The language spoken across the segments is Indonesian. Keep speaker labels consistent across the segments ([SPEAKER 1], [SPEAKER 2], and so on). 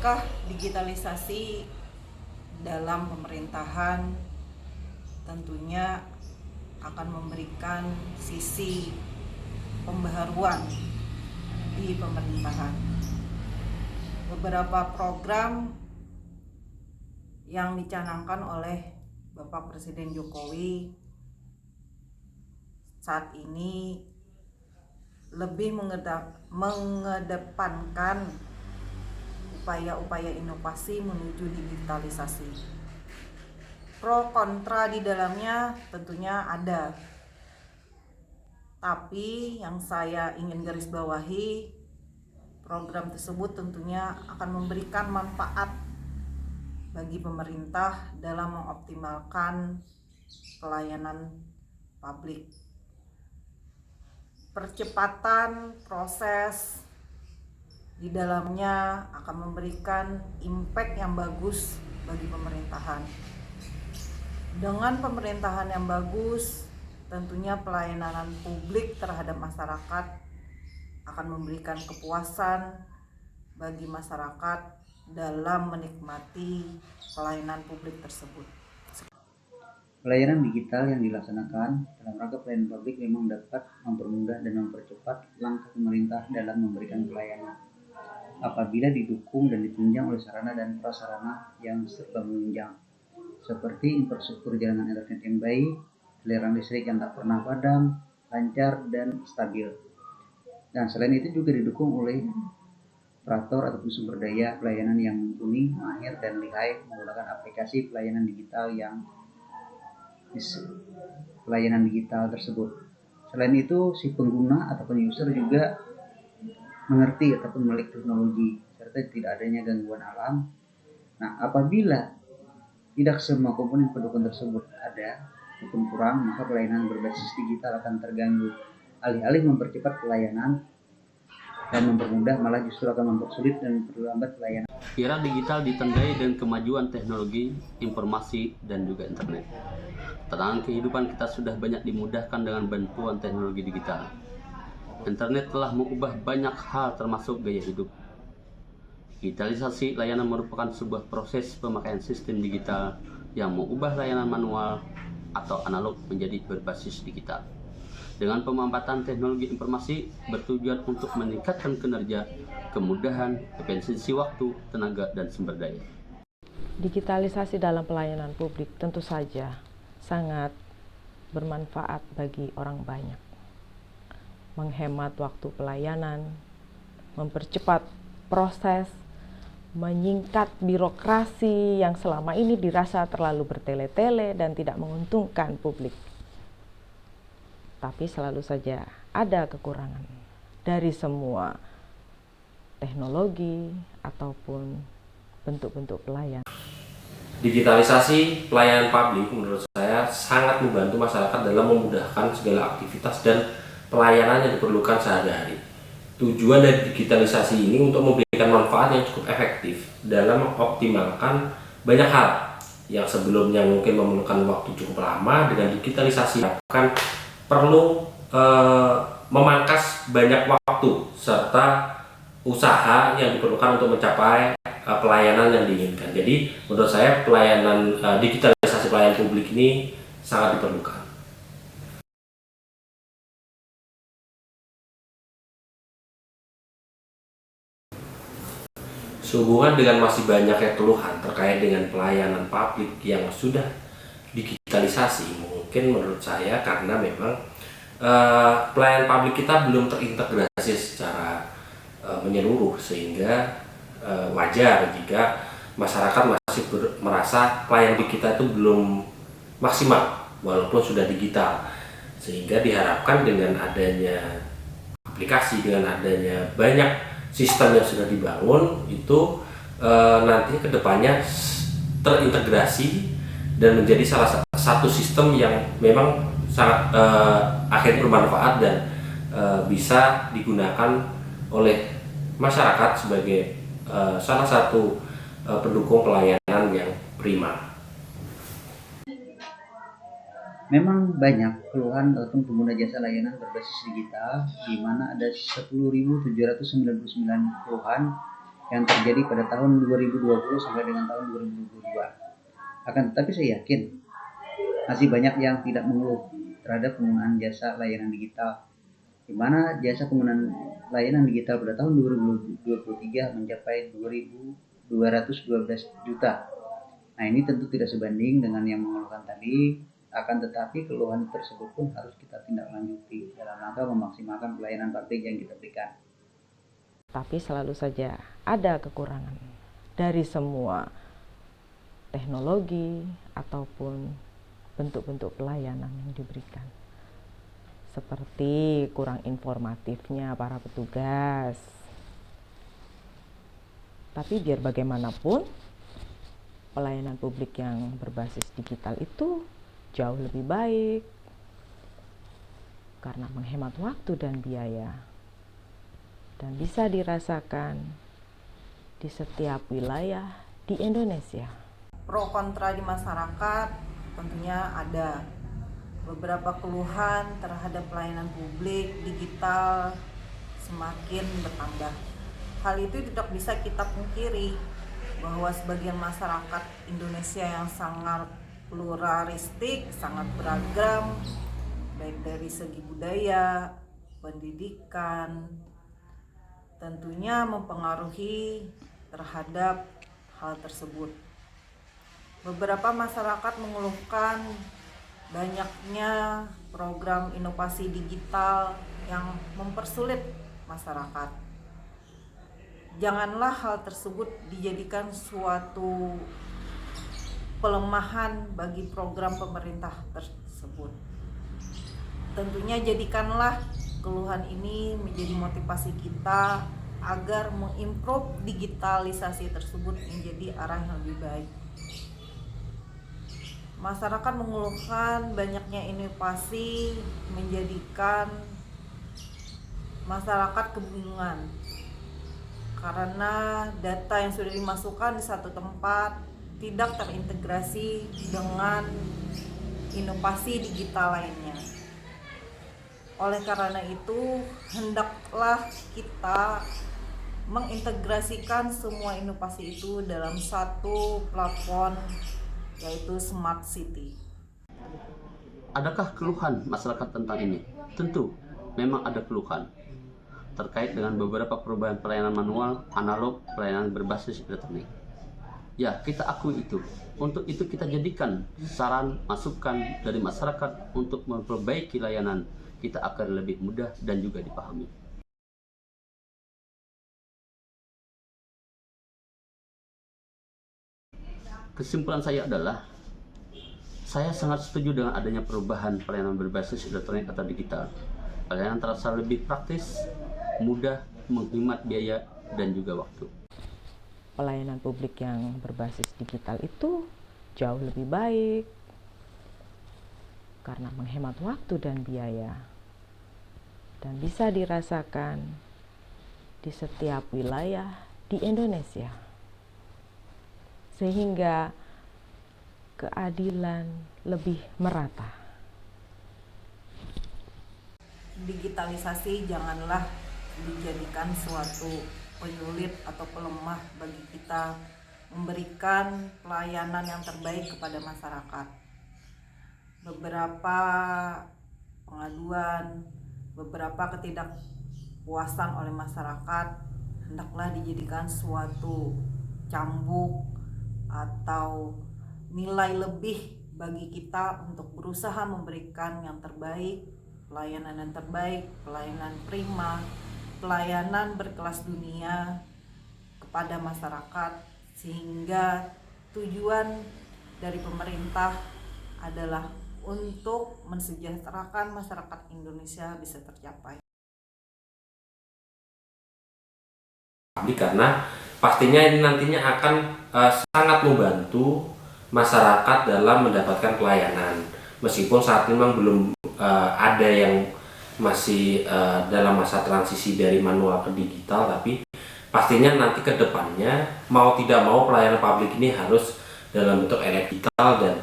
[SPEAKER 1] Apakah digitalisasi dalam pemerintahan tentunya akan memberikan sisi pembaharuan di pemerintahan? Beberapa program yang dicanangkan oleh Bapak Presiden Jokowi saat ini lebih mengedepankan upaya-upaya inovasi menuju digitalisasi. Pro kontra di dalamnya tentunya ada, tapi yang saya ingin garis bawahi, program tersebut tentunya akan memberikan manfaat bagi pemerintah dalam mengoptimalkan pelayanan publik. Percepatan proses di dalamnya akan memberikan impact yang bagus bagi pemerintahan. Dengan pemerintahan yang bagus, tentunya pelayanan publik terhadap masyarakat akan memberikan kepuasan bagi masyarakat dalam menikmati pelayanan publik tersebut.
[SPEAKER 2] Pelayanan digital yang dilaksanakan dalam rangka pelayanan publik memang dapat mempermudah dan mempercepat langkah pemerintah dalam memberikan pelayanan apabila didukung dan ditunjang oleh sarana dan prasarana yang serba menunjang, seperti infrastruktur jaringan internet yang baik, aliran listrik yang tak pernah padam, lancar, dan stabil. Dan selain itu juga didukung oleh operator ataupun sumber daya pelayanan yang mumpuni, mahir, dan lihai menggunakan aplikasi pelayanan digital tersebut. Selain itu, si pengguna ataupun user juga mengerti ataupun melek teknologi serta tidak adanya gangguan alam. Nah, apabila tidak semua komponen pendukung tersebut ada ataupun kurang, maka pelayanan berbasis digital akan terganggu. Alih-alih mempercepat pelayanan dan mempermudah, malah justru akan mempersulit dan memperlambat pelayanan.
[SPEAKER 3] Era digital ditandai dengan kemajuan teknologi, informasi, dan juga internet. Tantangan kehidupan kita sudah banyak dimudahkan dengan bantuan teknologi digital. Internet telah mengubah banyak hal termasuk gaya hidup. Digitalisasi layanan merupakan sebuah proses pemakaian sistem digital yang mengubah layanan manual atau analog menjadi berbasis digital. Dengan pemanfaatan teknologi informasi bertujuan untuk meningkatkan kinerja, kemudahan, efisiensi waktu, tenaga, dan sumber daya.
[SPEAKER 4] Digitalisasi dalam pelayanan publik tentu saja sangat bermanfaat bagi orang banyak. Menghemat waktu pelayanan, mempercepat proses, menyingkat birokrasi yang selama ini dirasa terlalu bertele-tele dan tidak menguntungkan publik. Tapi selalu saja ada kekurangan dari semua teknologi ataupun bentuk-bentuk pelayanan.
[SPEAKER 5] Digitalisasi pelayanan publik menurut saya sangat membantu masyarakat dalam memudahkan segala aktivitas dan pelayanan yang diperlukan sehari-hari. Tujuan dari digitalisasi ini untuk memberikan manfaat yang cukup efektif dalam mengoptimalkan banyak hal yang sebelumnya mungkin memerlukan waktu cukup lama. Dengan digitalisasi akan perlu memangkas banyak waktu serta usaha yang diperlukan untuk mencapai pelayanan yang diinginkan. Jadi menurut saya pelayanan digitalisasi pelayanan publik ini sangat diperlukan. Sehubungan dengan masih banyaknya keluhan terkait dengan pelayanan publik yang sudah digitalisasi, mungkin menurut saya karena memang pelayanan publik kita belum terintegrasi secara menyeluruh, sehingga wajar jika masyarakat masih merasa pelayanan kita itu belum maksimal walaupun sudah digital, sehingga diharapkan dengan adanya aplikasi, dengan adanya banyak sistem yang sudah dibangun itu nanti kedepannya terintegrasi dan menjadi salah satu sistem yang memang sangat akhirnya bermanfaat dan bisa digunakan oleh masyarakat sebagai salah satu pendukung pelayanan yang prima.
[SPEAKER 2] Memang banyak keluhan ataupun pengguna jasa layanan berbasis digital, di mana ada 10.799 keluhan yang terjadi pada tahun 2020 sampai dengan tahun 2022. Akan tetapi saya yakin masih banyak yang tidak mengeluh terhadap penggunaan jasa layanan digital, di mana jasa penggunaan layanan digital pada tahun 2023 mencapai 2.212 juta. Nah, ini tentu tidak sebanding dengan yang mengeluhkan tadi, akan tetapi keluhan tersebut pun harus kita tindak lanjuti dalam rangka memaksimalkan pelayanan publik yang kita berikan.
[SPEAKER 4] Tapi selalu saja ada kekurangan dari semua teknologi ataupun bentuk-bentuk pelayanan yang diberikan. Seperti kurang informatifnya para petugas. Tapi biar bagaimanapun, pelayanan publik yang berbasis digital itu jauh lebih baik karena menghemat waktu dan biaya, dan bisa dirasakan di setiap wilayah di Indonesia.
[SPEAKER 1] Pro kontra di masyarakat tentunya ada. Beberapa keluhan terhadap pelayanan publik digital semakin bertambah. Hal itu tidak bisa kita pungkiri bahwa sebagian masyarakat Indonesia yang sangat pluralistik, sangat beragam, baik dari segi budaya, pendidikan, tentunya mempengaruhi terhadap hal tersebut. Beberapa masyarakat mengeluhkan banyaknya program inovasi digital yang mempersulit masyarakat. Janganlah hal tersebut dijadikan suatu pelemahan bagi program pemerintah tersebut. Tentunya jadikanlah keluhan ini menjadi motivasi kita agar mengimprove digitalisasi tersebut menjadi arah yang lebih baik. Masyarakat mengeluhkan banyaknya inovasi menjadikan masyarakat kebingungan karena data yang sudah dimasukkan di satu tempat tidak terintegrasi dengan inovasi digital lainnya. Oleh karena itu, hendaklah kita mengintegrasikan semua inovasi itu dalam satu platform, yaitu Smart City.
[SPEAKER 3] Adakah keluhan masyarakat tentang ini? Tentu, memang ada keluhan terkait dengan beberapa perubahan pelayanan manual, analog, pelayanan berbasis elektronik. Ya, kita akui itu. Untuk itu kita jadikan saran, masukan dari masyarakat untuk memperbaiki layanan kita agar lebih mudah dan juga dipahami. Kesimpulan saya adalah, saya sangat setuju dengan adanya perubahan pelayanan berbasis elektronik atau digital. Pelayanan terasa lebih praktis, mudah, menghemat biaya, dan juga waktu.
[SPEAKER 4] Pelayanan publik yang berbasis digital itu jauh lebih baik karena menghemat waktu dan biaya, dan bisa dirasakan di setiap wilayah di Indonesia, sehingga keadilan lebih merata.
[SPEAKER 1] Digitalisasi janganlah dijadikan suatu penyulit atau pelemah bagi kita memberikan pelayanan yang terbaik kepada masyarakat. Beberapa pengaduan, beberapa ketidakpuasan oleh masyarakat hendaklah dijadikan suatu cambuk atau nilai lebih bagi kita untuk berusaha memberikan yang terbaik, pelayanan yang terbaik, pelayanan prima, pelayanan berkelas dunia kepada masyarakat, sehingga tujuan dari pemerintah adalah untuk mensejahterakan masyarakat Indonesia bisa tercapai.
[SPEAKER 5] Karena pastinya ini nantinya akan sangat membantu masyarakat dalam mendapatkan pelayanan, meskipun saat ini memang belum ada yang masih dalam masa transisi dari manual ke digital, tapi pastinya nanti ke depannya mau tidak mau pelayanan publik ini harus dalam bentuk digital dan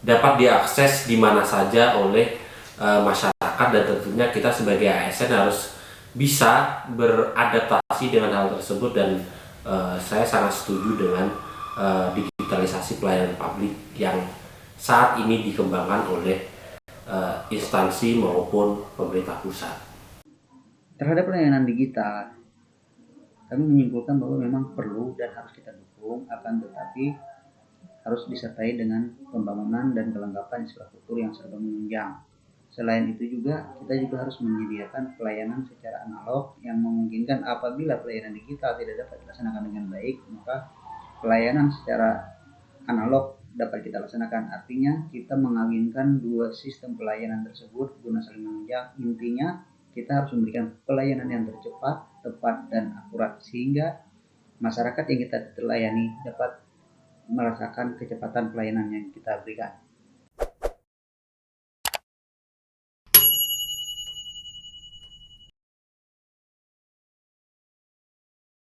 [SPEAKER 5] dapat diakses di mana saja oleh masyarakat, dan tentunya kita sebagai ASN harus bisa beradaptasi dengan hal tersebut dan saya sangat setuju dengan digitalisasi pelayanan publik yang saat ini dikembangkan oleh instansi maupun pemerintah pusat.
[SPEAKER 2] Terhadap pelayanan digital, kami menyimpulkan bahwa memang perlu dan harus kita dukung, akan tetapi harus disertai dengan pembangunan dan kelengkapan infrastruktur yang serba menunjang. Selain itu juga, kita juga harus menyediakan pelayanan secara analog yang memungkinkan apabila pelayanan digital tidak dapat dilaksanakan dengan baik, maka pelayanan secara analog dapat kita laksanakan. Artinya kita mengawinkan dua sistem pelayanan tersebut guna saling menunjang. Intinya kita harus memberikan pelayanan yang tercepat, tepat, dan akurat sehingga masyarakat yang kita layani dapat merasakan kecepatan pelayanan yang kita berikan.